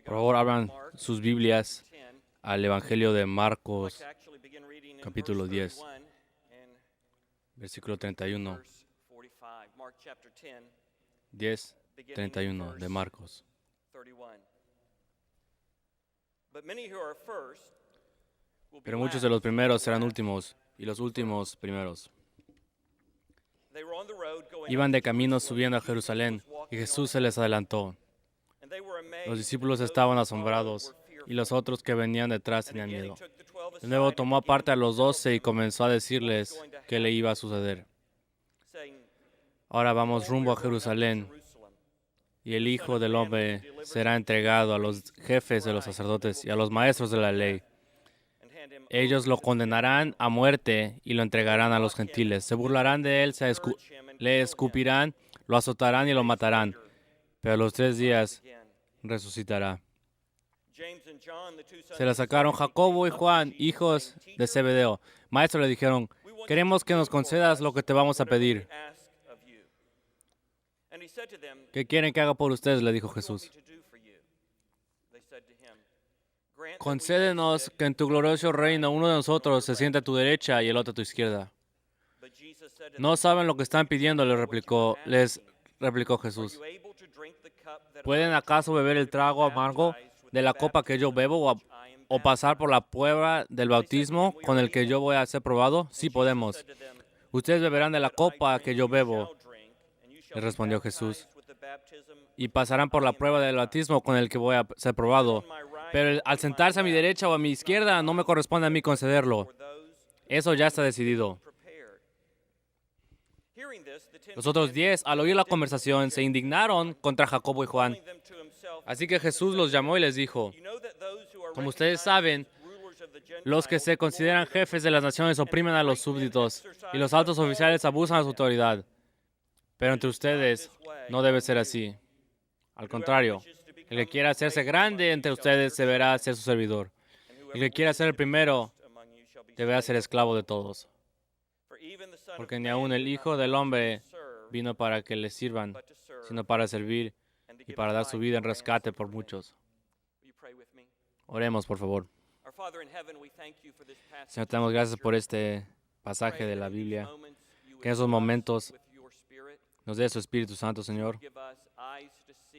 Por favor, abran sus Biblias al Evangelio de Marcos, capítulo 10, versículo 31. 10, 31 de Marcos. Pero muchos de los primeros serán últimos, y los últimos primeros. Iban de camino subiendo a Jerusalén, y Jesús se les adelantó. Los discípulos estaban asombrados, y los otros que venían detrás tenían miedo. De nuevo tomó aparte a los 12 y comenzó a decirles qué le iba a suceder. Ahora vamos rumbo a Jerusalén, y el Hijo del Hombre será entregado a los jefes de los sacerdotes y a los maestros de la ley. Ellos lo condenarán a muerte y lo entregarán a los gentiles. Se burlarán de él, le escupirán, lo azotarán y lo matarán. Pero a los 3 días resucitará. Se le sacaron Jacobo y Juan, hijos de Zebedeo. Maestro, le dijeron, queremos que nos concedas lo que te vamos a pedir. ¿Qué quieren que haga por ustedes?, le dijo Jesús. Concédenos que en tu glorioso reino uno de nosotros se siente a tu derecha y el otro a tu izquierda. No saben lo que están pidiendo, les replicó Jesús. ¿Pueden acaso beber el trago amargo de la copa que yo bebo o pasar por la prueba del bautismo con el que yo voy a ser probado? Sí podemos. Ustedes beberán de la copa que yo bebo, le respondió Jesús, y pasarán por la prueba del bautismo con el que voy a ser probado. Pero al sentarse a mi derecha o a mi izquierda, no me corresponde a mí concederlo. Eso ya está decidido. Los otros 10, al oír la conversación, se indignaron contra Jacobo y Juan. Así que Jesús los llamó y les dijo, como ustedes saben, los que se consideran jefes de las naciones oprimen a los súbditos y los altos oficiales abusan de su autoridad. Pero entre ustedes no debe ser así. Al contrario, el que quiera hacerse grande entre ustedes deberá ser su servidor. El que quiera ser el primero deberá ser esclavo de todos. Porque ni aun el Hijo del Hombre vino para que le sirvan, sino para servir y para dar su vida en rescate por muchos. Oremos, por favor. Señor, te damos gracias por este pasaje de la Biblia. Que en esos momentos nos dé su Espíritu Santo, Señor.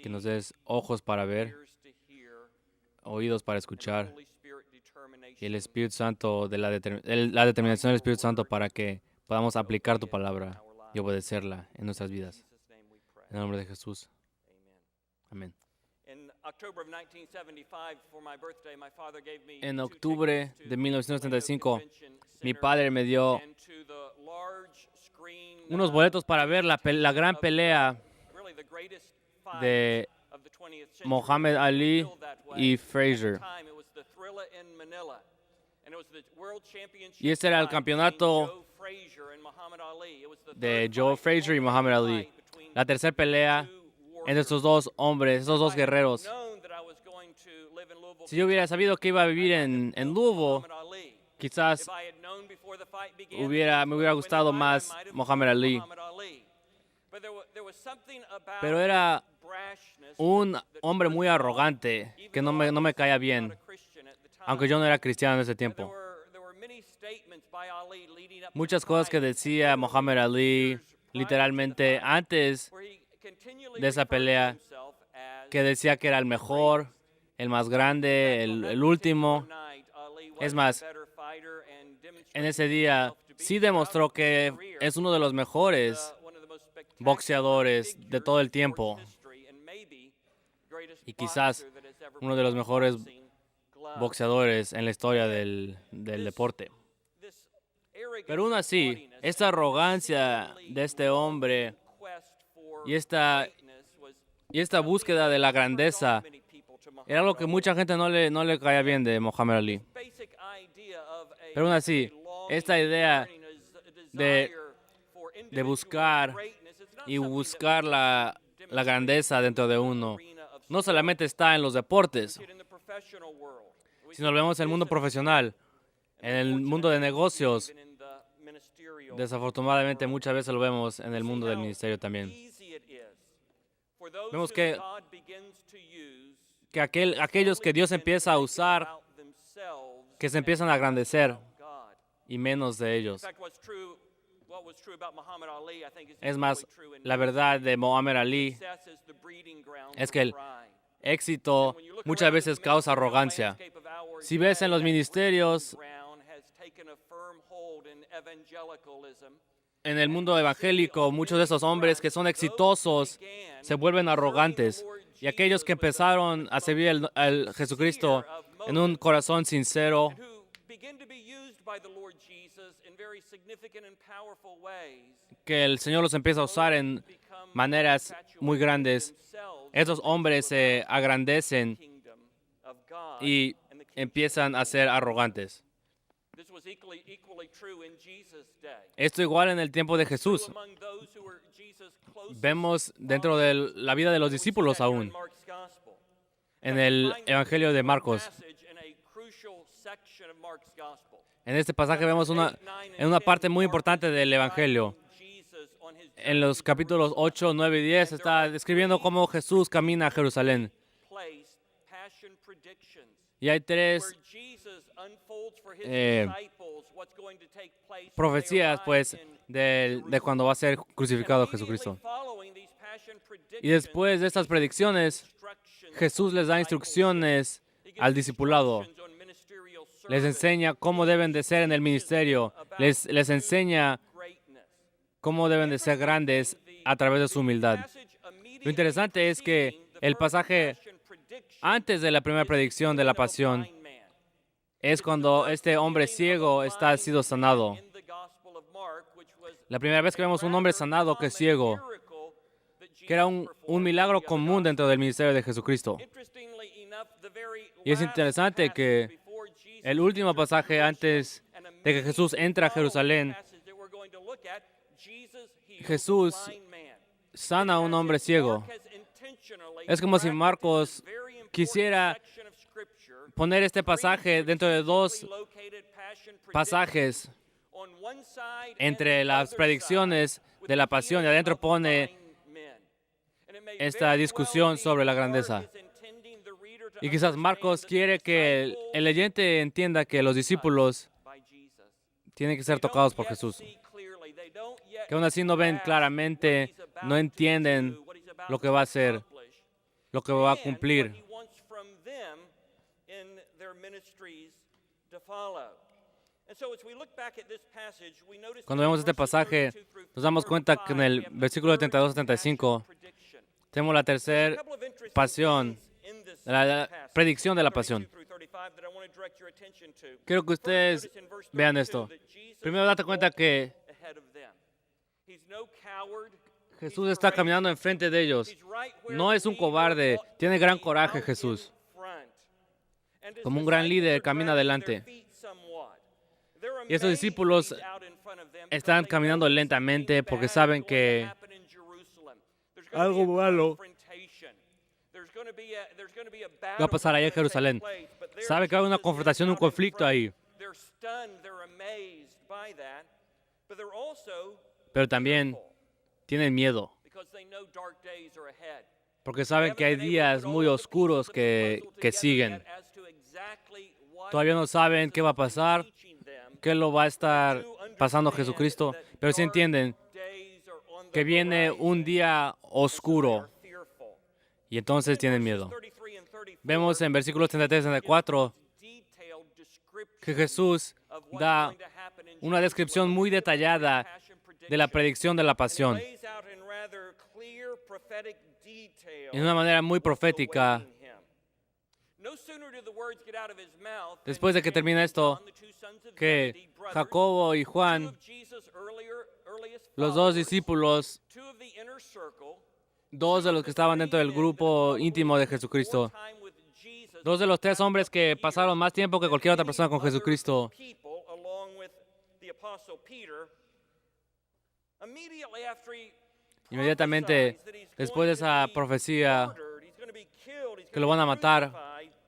Que nos des ojos para ver, oídos para escuchar, y el Espíritu Santo, la determinación del Espíritu Santo para que podamos aplicar tu palabra y obedecerla en nuestras vidas. En el nombre de Jesús. Amén. En octubre de 1975, mi padre me dio unos boletos para ver la gran pelea de Muhammad Ali y Frazier. Y este era el campeonato de Joe Frazier y Muhammad Ali. La tercera pelea entre estos dos hombres, estos dos guerreros. Si yo hubiera sabido que iba a vivir en Louisville, quizás me hubiera gustado más Muhammad Ali. Pero era un hombre muy arrogante que no me caía bien, aunque yo no era cristiano en ese tiempo. Muchas cosas que decía Muhammad Ali, literalmente antes de esa pelea, que decía que era el mejor, el más grande, el último. Es más, en ese día sí demostró que es uno de los mejores boxeadores de todo el tiempo y quizás uno de los mejores boxeadores en la historia del deporte. Pero aún así, esta arrogancia de este hombre y esta búsqueda de la grandeza era algo que mucha gente no le caía bien de Muhammad Ali. Pero aún así, esta idea de buscar la grandeza dentro de uno no solamente está en los deportes, sino lo vemos en el mundo profesional, en el mundo de negocios. Desafortunadamente, muchas veces lo vemos en el mundo del ministerio también. Vemos que aquellos que Dios empieza a usar, que se empiezan a engrandecer y menos de ellos. Es más, la verdad de Muhammad Ali es que el éxito muchas veces causa arrogancia. Si ves en los ministerios, en el mundo evangélico, muchos de esos hombres que son exitosos se vuelven arrogantes. Y aquellos que empezaron a servir al Jesucristo en un corazón sincero, que el Señor los empieza a usar en maneras muy grandes, esos hombres se agrandecen y empiezan a ser arrogantes. Esto igual en el tiempo de Jesús. Vemos dentro de la vida de los discípulos aún, en el Evangelio de Marcos. En este pasaje vemos en una parte muy importante del Evangelio. En los capítulos 8, 9 y 10 está describiendo cómo Jesús camina a Jerusalén. Y hay tres profecías, pues, de cuando va a ser crucificado Jesucristo. Y después de estas predicciones, Jesús les da instrucciones al discipulado. Les enseña cómo deben de ser en el ministerio. Les enseña cómo deben de ser grandes a través de su humildad. Lo interesante es que el pasaje antes de la primera predicción de la pasión es cuando este hombre ciego ha sido sanado. La primera vez que vemos un hombre sanado que es ciego, que era un milagro común dentro del ministerio de Jesucristo. Y es interesante que el último pasaje antes de que Jesús entra a Jerusalén, Jesús sana a un hombre ciego. Es como si Marcos quisiera poner este pasaje dentro de dos pasajes entre las predicciones de la pasión, y adentro pone esta discusión sobre la grandeza. Y quizás Marcos quiere que el leyente entienda que los discípulos tienen que ser tocados por Jesús. Que aún así no ven claramente, no entienden lo que va a hacer, lo que va a cumplir. Cuando vemos este pasaje, nos damos cuenta que en el versículo 32 a 35 tenemos la tercera pasión, la predicción de la pasión. Quiero que ustedes vean esto. Primero, date cuenta que Jesús está caminando enfrente de ellos. No es un cobarde, tiene gran coraje Jesús. Como un gran líder, camina adelante. Y estos discípulos están caminando lentamente porque saben que algo malo va a pasar allá en Jerusalén. Saben que hay una confrontación, un conflicto ahí. Pero también tienen miedo, porque saben que hay días muy oscuros que siguen. Todavía no saben qué va a pasar, qué lo va a estar pasando Jesucristo, pero sí entienden que viene un día oscuro y entonces tienen miedo. Vemos en versículos 33 y 34 que Jesús da una descripción muy detallada de la predicción de la pasión. En una manera muy profética. Después de que termina esto, que Jacobo y Juan, los dos discípulos, dos de los que estaban dentro del grupo íntimo de Jesucristo, dos de los tres hombres que pasaron más tiempo que cualquier otra persona con Jesucristo, inmediatamente después de esa profecía que lo van a matar,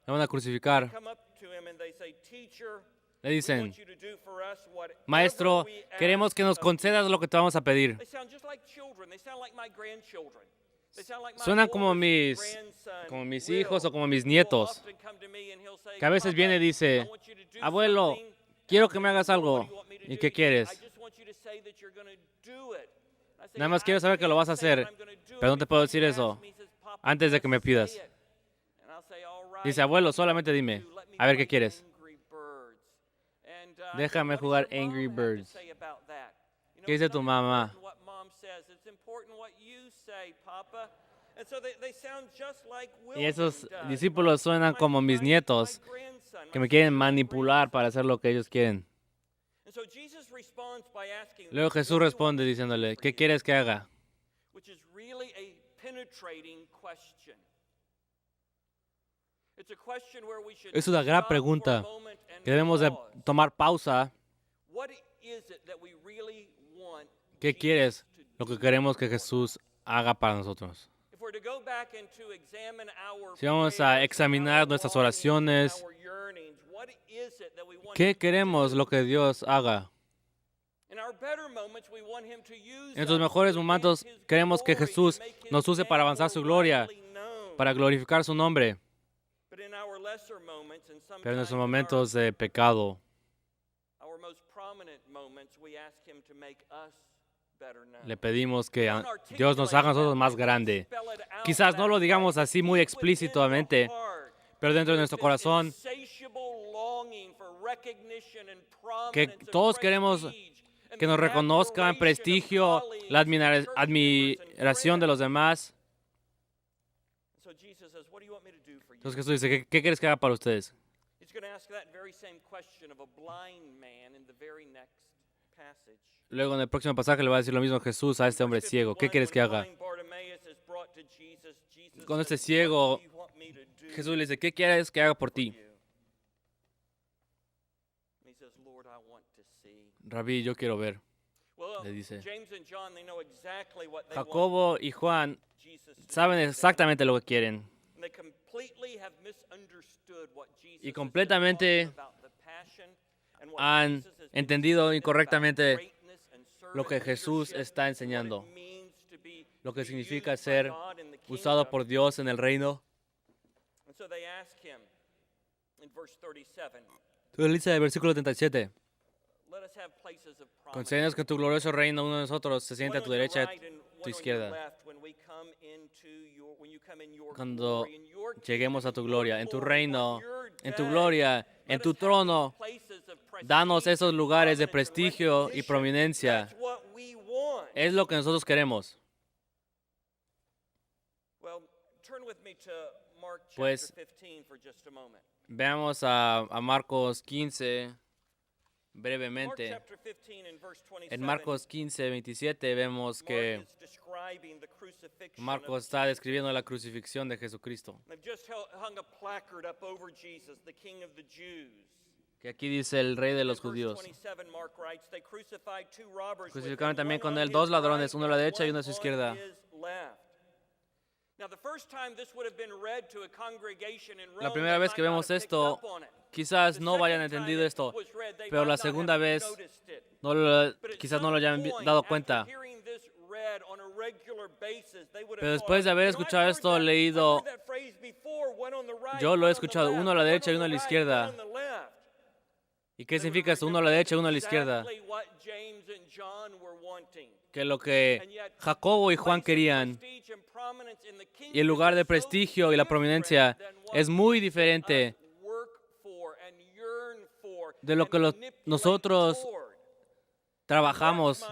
lo van a crucificar, le dicen: Maestro, queremos que nos concedas lo que te vamos a pedir. suenan como mis hijos o como mis nietos, que a veces viene y dice, abuelo, quiero que me hagas algo. ¿Y qué quieres? Nada más quiero saber que lo vas a hacer, pero no te puedo decir eso antes de que me pidas. Dice, abuelo, solamente dime, a ver qué quieres. Déjame jugar Angry Birds. ¿Qué dice tu mamá? Y esos discípulos suenan como mis nietos, que me quieren manipular para hacer lo que ellos quieren. Luego Jesús responde diciéndole, ¿qué quieres que haga? Es una gran pregunta que debemos de tomar pausa. ¿Qué quieres? Lo que queremos que Jesús haga para nosotros. Si vamos a examinar nuestras oraciones, ¿qué queremos lo que Dios haga? En nuestros mejores momentos queremos que Jesús nos use para avanzar su gloria, para glorificar su nombre. Pero en nuestros momentos de pecado, le pedimos que Dios nos haga a nosotros más grande. Quizás no lo digamos así muy explícitamente, pero dentro de nuestro corazón, que todos queremos que nos reconozcan, prestigio, la admiración de los demás. Entonces Jesús dice, ¿qué quieres que haga para ustedes? Luego en el próximo pasaje le va a decir lo mismo Jesús a este hombre ciego. ¿Qué quieres que haga? Con este ciego, Jesús le dice, ¿qué quieres que haga por ti? Rabí, yo quiero ver, le dice. Jacobo y Juan saben exactamente lo que quieren. Y completamente han entendido incorrectamente lo que Jesús está enseñando. Lo que significa ser usado por Dios en el reino. Entonces dice el versículo 37. Concédenos que en tu glorioso reino uno de nosotros se siente a tu derecha y a tu izquierda. Cuando lleguemos a tu gloria, en tu reino, en tu gloria, en tu trono, danos esos lugares de prestigio y prominencia. Es lo que nosotros queremos. Pues veamos a Marcos 15 brevemente. En Marcos 15, 27 vemos que Marcos está describiendo la crucifixión de Jesucristo. Que aquí dice el rey de los judíos. Crucificaron también con él dos ladrones, uno a la derecha y uno a su izquierda. La primera vez que vemos esto, quizás no hayan entendido esto, pero la segunda vez quizás no lo hayan dado cuenta. Pero después de haber escuchado esto, leído, yo lo he escuchado, uno a la derecha y uno a la izquierda. ¿Y qué significa esto? Uno a la derecha y uno a la izquierda. Que lo que Jacobo y Juan querían, y el lugar de prestigio y la prominencia, es muy diferente de lo que nosotros trabajamos.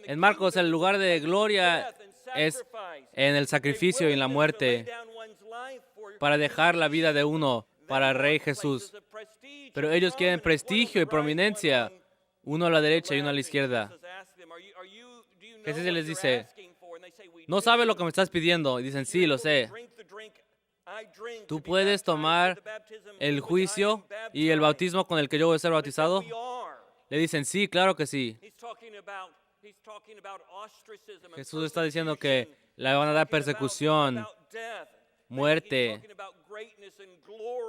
En Marcos, el lugar de gloria es en el sacrificio y en la muerte para dejar la vida de uno para el Rey Jesús. Pero ellos quieren prestigio y prominencia, uno a la derecha y uno a la izquierda. Jesús les dice, ¿no sabes lo que me estás pidiendo? Y dicen, sí, lo sé. ¿Tú puedes tomar el juicio y el bautismo con el que yo voy a ser bautizado? Le dicen, sí, claro que sí. Jesús está diciendo que le van a dar persecución, muerte.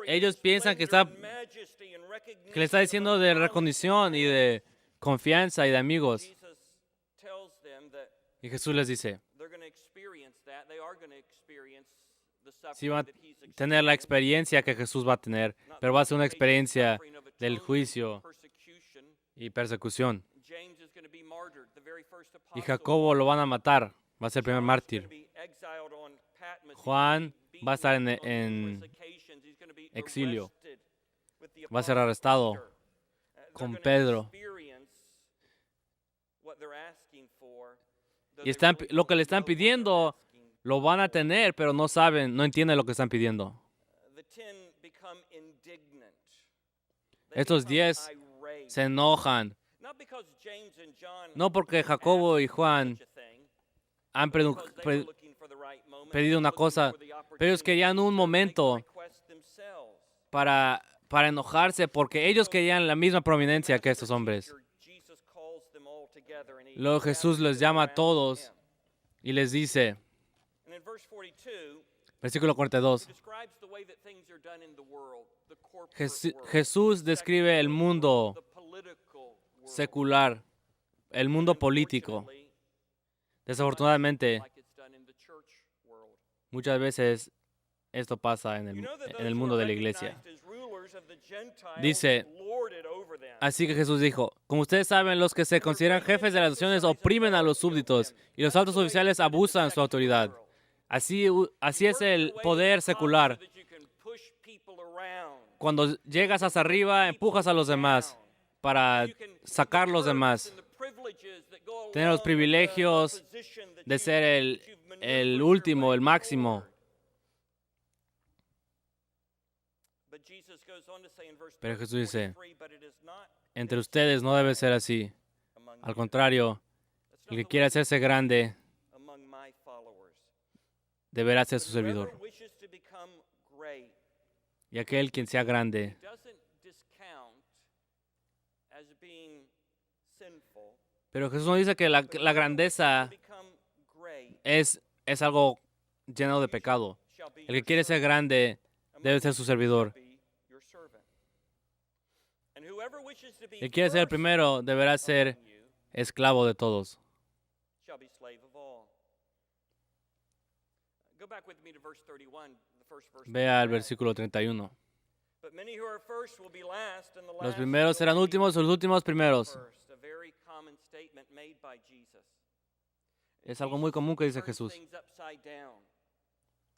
Ellos piensan que le está diciendo de recognición y de confianza y de amigos. Y Jesús les dice, Sí van a tener la experiencia que Jesús va a tener, pero va a ser una experiencia del juicio y persecución. Y Jacobo lo van a matar, va a ser el primer mártir. Juan va a estar en exilio, va a ser arrestado con Pedro. Y lo que le están pidiendo lo van a tener, pero no saben, no entienden lo que están pidiendo. Estos 10 se enojan, no porque Jacobo y Juan han pedido una cosa, pero ellos querían un momento para enojarse porque ellos querían la misma prominencia que estos hombres. Luego Jesús les llama a todos y les dice, versículo 42, Jesús describe el mundo secular, el mundo político. Desafortunadamente, muchas veces esto pasa en el mundo de la iglesia. Dice, así que Jesús dijo, como ustedes saben, los que se consideran jefes de las naciones oprimen a los súbditos y los altos oficiales abusan de su autoridad. Así es el poder secular. Cuando llegas hasta arriba, empujas a los demás para sacar a los demás. Tener los privilegios de ser el último, el máximo. Pero Jesús dice, entre ustedes no debe ser así. Al contrario, el que quiera hacerse grande deberá ser su servidor. Y aquel quien sea grande pero Jesús nos dice que la grandeza es algo lleno de pecado. El que quiere ser grande debe ser su servidor. El que quiere ser el primero deberá ser esclavo de todos. Vea el versículo 31. Los primeros serán últimos, los últimos primeros. Es algo muy común que dice Jesús.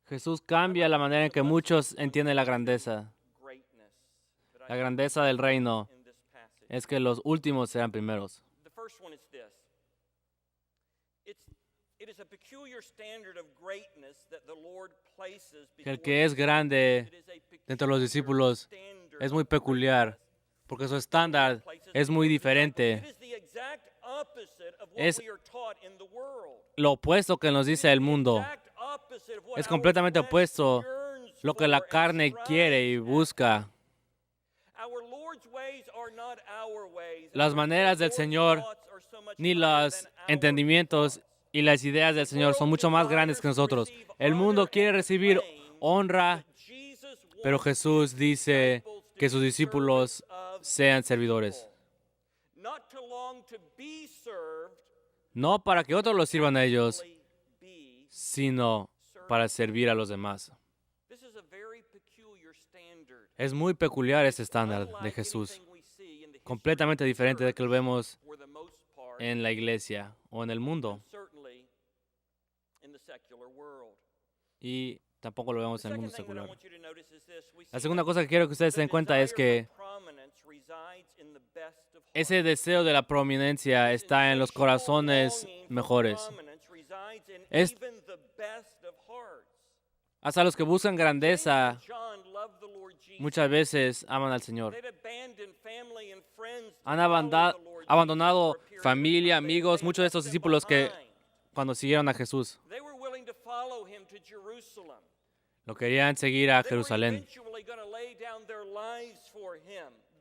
Jesús cambia la manera en que muchos entienden la grandeza. La grandeza del reino es que los últimos sean primeros. El que es grande entre los discípulos es muy peculiar, porque su estándar es muy diferente. Es lo opuesto que nos dice el mundo. Es completamente opuesto lo que la carne quiere y busca. Las maneras del Señor, ni los entendimientos y las ideas del Señor son mucho más grandes que nosotros. El mundo quiere recibir honra, pero Jesús dice que sus discípulos sean servidores. No para que otros los sirvan a ellos, sino para servir a los demás. Es muy peculiar este estándar de Jesús, completamente diferente de que lo vemos en la iglesia o en el mundo. Y tampoco lo vemos en el mundo secular. La segunda cosa que quiero que ustedes se den cuenta es que ese deseo de la prominencia está en los corazones mejores. Hasta los que buscan grandeza muchas veces aman al Señor. Han abandonado familia, amigos, muchos de estos discípulos que cuando siguieron a Jesús lo querían seguir a Jerusalén.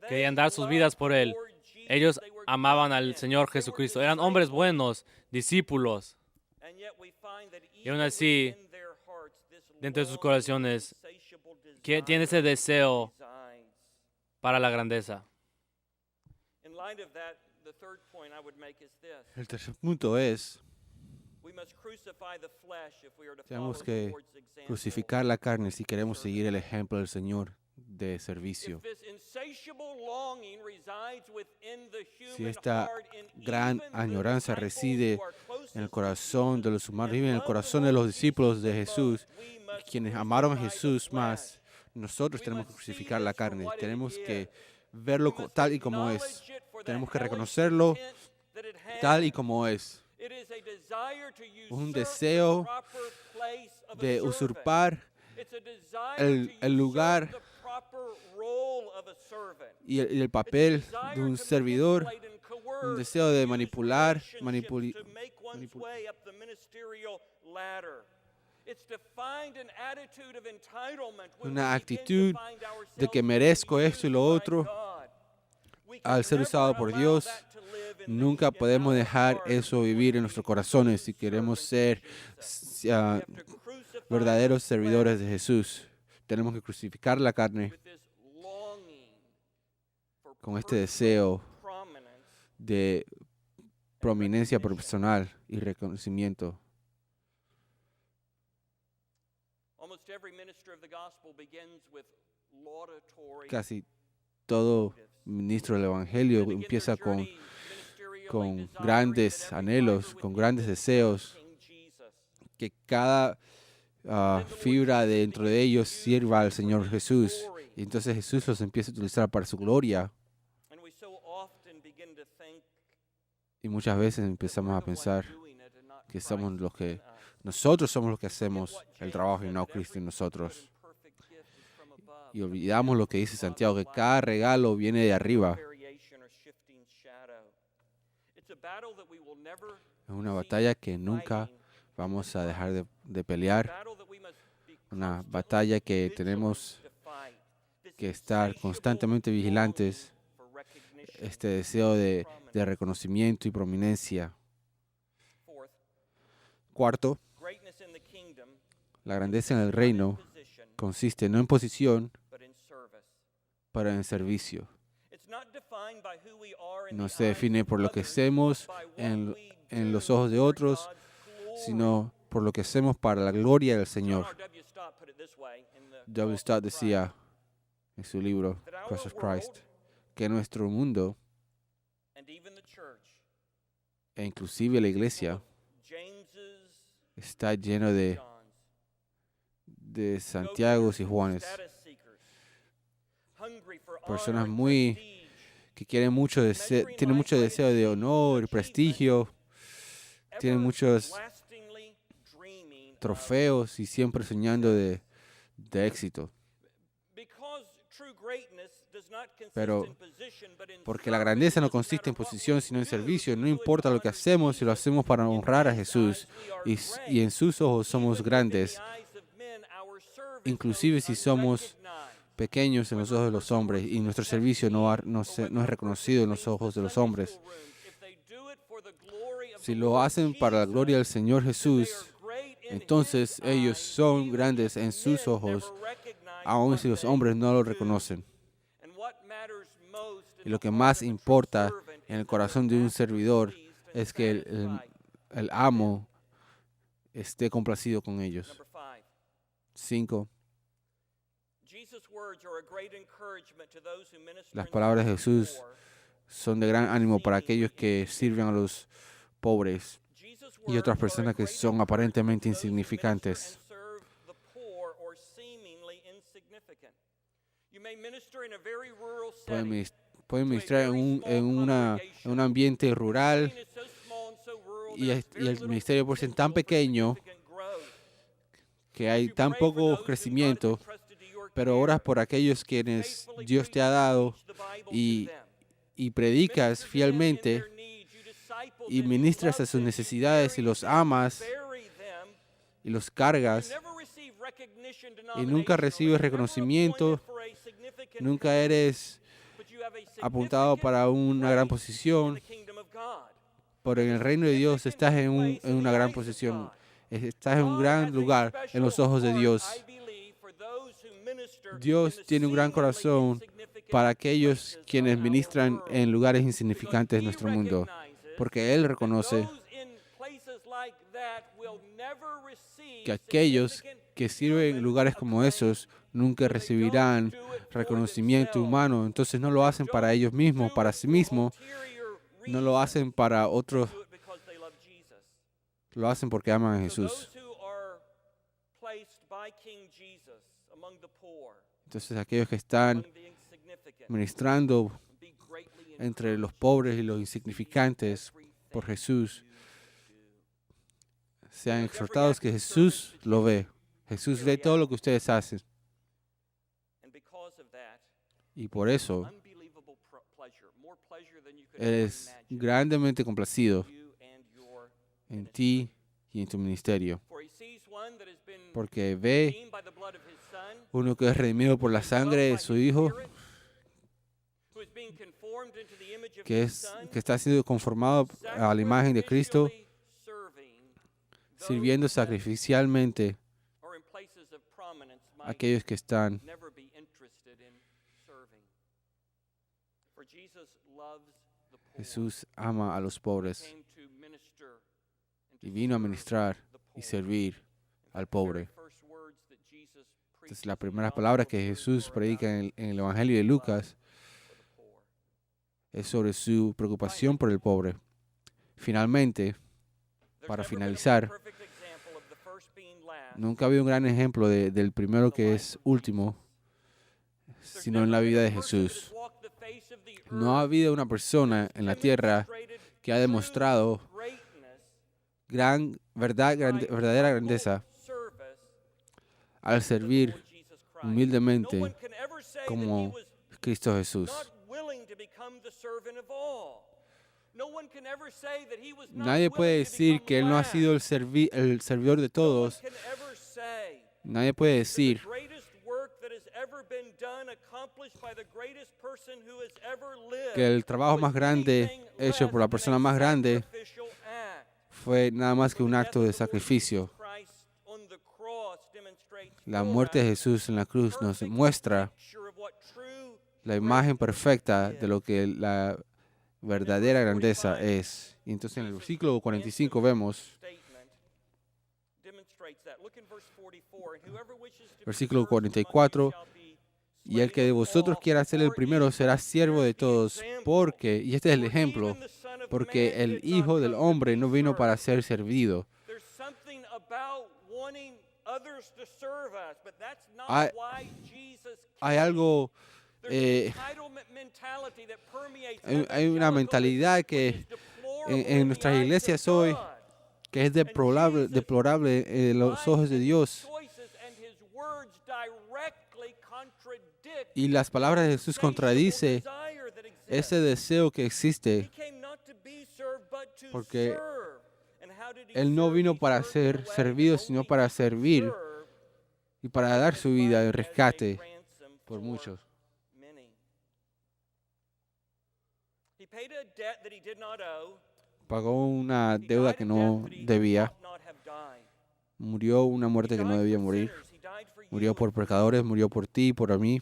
Querían dar sus vidas por Él. Ellos amaban al Señor Jesucristo. Eran hombres buenos, discípulos. Y aún así, dentro de sus corazones, tiene ese deseo para la grandeza. El tercer punto es Tenemos que crucificar la carne si queremos seguir el ejemplo del Señor de servicio. Si esta gran añoranza reside en el corazón de los humanos, vive en el corazón de los discípulos de Jesús, quienes amaron a Jesús más, nosotros tenemos que crucificar la carne. Tenemos que verlo tal y como es. Tenemos que reconocerlo tal y como es. Un deseo de usurpar el lugar y el papel de un servidor, un deseo de manipular, una actitud de que merezco esto y lo otro al ser usado por Dios. Nunca podemos dejar eso vivir en nuestros corazones si queremos ser verdaderos servidores de Jesús. Tenemos que crucificar la carne con este deseo de prominencia personal y reconocimiento. Casi todo ministro del Evangelio empieza con grandes anhelos, con grandes deseos, que cada fibra dentro de ellos sirva al Señor Jesús. Y entonces Jesús los empieza a utilizar para su gloria. Y muchas veces empezamos a pensar que nosotros somos los que hacemos el trabajo y no Cristo en nosotros. Y olvidamos lo que dice Santiago, que cada regalo viene de arriba. Es una batalla que nunca vamos a dejar de pelear. Una batalla que tenemos que estar constantemente vigilantes. Este deseo de reconocimiento y prominencia. Cuarto, la grandeza en el reino consiste no en posición, pero en servicio. No se define por lo que hacemos en los ojos de otros, sino por lo que hacemos para la gloria del Señor. W. Stott decía en su libro, Cross of Christ, que nuestro mundo, e inclusive la iglesia, está lleno de Santiagos y Juanes, personas que tienen mucho deseo de honor y prestigio, tienen muchos trofeos y siempre soñando de éxito. Pero porque la grandeza no consiste en posición, sino en servicio. No importa lo que hacemos, si lo hacemos para honrar a Jesús. Y en sus ojos somos grandes, inclusive si somos pequeños en los ojos de los hombres y nuestro servicio no es reconocido en los ojos de los hombres. Si lo hacen para la gloria del Señor Jesús, entonces ellos son grandes en sus ojos, aun si los hombres no lo reconocen. Y lo que más importa en el corazón de un servidor es que el amo esté complacido con ellos. 5. Las palabras de Jesús son de gran ánimo para aquellos que sirven a los pobres y otras personas que son aparentemente insignificantes. Pueden ministrar en un ambiente rural y el ministerio puede ser tan pequeño que hay tan poco crecimiento, pero oras por aquellos quienes Dios te ha dado y predicas fielmente y ministras a sus necesidades y los amas y los cargas y nunca recibes reconocimiento, nunca eres apuntado para una gran posición, pero en el reino de Dios estás en una gran posición, estás en un gran lugar en los ojos de Dios. Dios tiene un gran corazón para aquellos quienes ministran en lugares insignificantes de nuestro mundo, porque Él reconoce que aquellos que sirven en lugares como esos nunca recibirán reconocimiento humano. Entonces no lo hacen para ellos mismos, para sí mismos, no lo hacen para otros, lo hacen porque aman a Jesús. Entonces aquellos que están ministrando entre los pobres y los insignificantes por Jesús, sean exhortados que Jesús lo ve. Jesús ve todo lo que ustedes hacen. Y por eso, Él es grandemente complacido en ti y en tu ministerio. Porque ve uno que es redimido por la sangre de su Hijo, que está siendo conformado a la imagen de Cristo, sirviendo sacrificialmente a aquellos que están. Jesús ama a los pobres y vino a ministrar y servir al pobre. Entonces, la primera palabra que Jesús predica en el Evangelio de Lucas es sobre su preocupación por el pobre. Finalmente, para finalizar, nunca ha habido un gran ejemplo del primero que es último, sino en la vida de Jesús. No ha habido una persona en la tierra que ha demostrado verdadera grandeza al servir humildemente como Cristo Jesús. Nadie puede decir que Él no ha sido el servidor de todos. Nadie puede decir que el trabajo más grande hecho por la persona más grande fue nada más que un acto de sacrificio. La muerte de Jesús en la cruz nos muestra la imagen perfecta de lo que la verdadera grandeza es. Y entonces en el versículo 45 vemos, versículo 44, y el que de vosotros quiera ser el primero será siervo de todos, porque, y este es el ejemplo, porque el Hijo del Hombre no vino para ser servido. Hay algo, hay una mentalidad que en nuestras iglesias hoy que es deplorable en los ojos de Dios. Y las palabras de Jesús contradicen ese deseo que existe, porque Él no vino para ser servido, sino para servir y para dar su vida en rescate por muchos. Pagó una deuda que no debía. Murió una muerte que no debía morir. Murió por pecadores, murió por ti y por mí.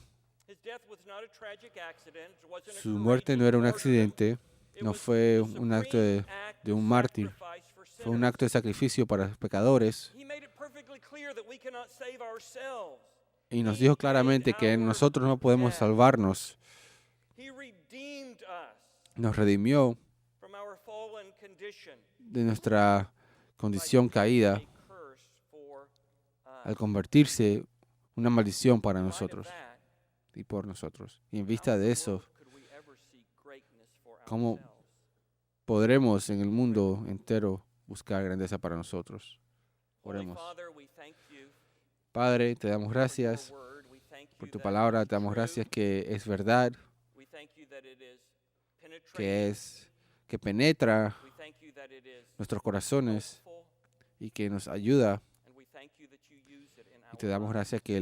Su muerte no era un accidente, no fue un acto de un mártir. Fue un acto de sacrificio para los pecadores. Y nos dijo claramente que nosotros no podemos salvarnos. Nos redimió de nuestra condición caída al convertirse una maldición para nosotros y por nosotros. Y en vista de eso, ¿cómo podremos en el mundo entero buscar grandeza para nosotros? Oremos. Padre, te damos gracias por tu palabra, te damos gracias que es verdad, que penetra nuestros corazones y que nos ayuda. Y te damos gracias que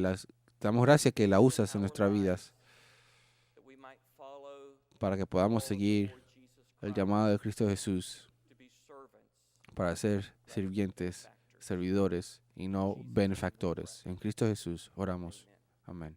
la usas en nuestras vidas para que podamos seguir el llamado de Cristo Jesús para ser sirvientes, servidores y no benefactores. En Cristo Jesús oramos. Amén.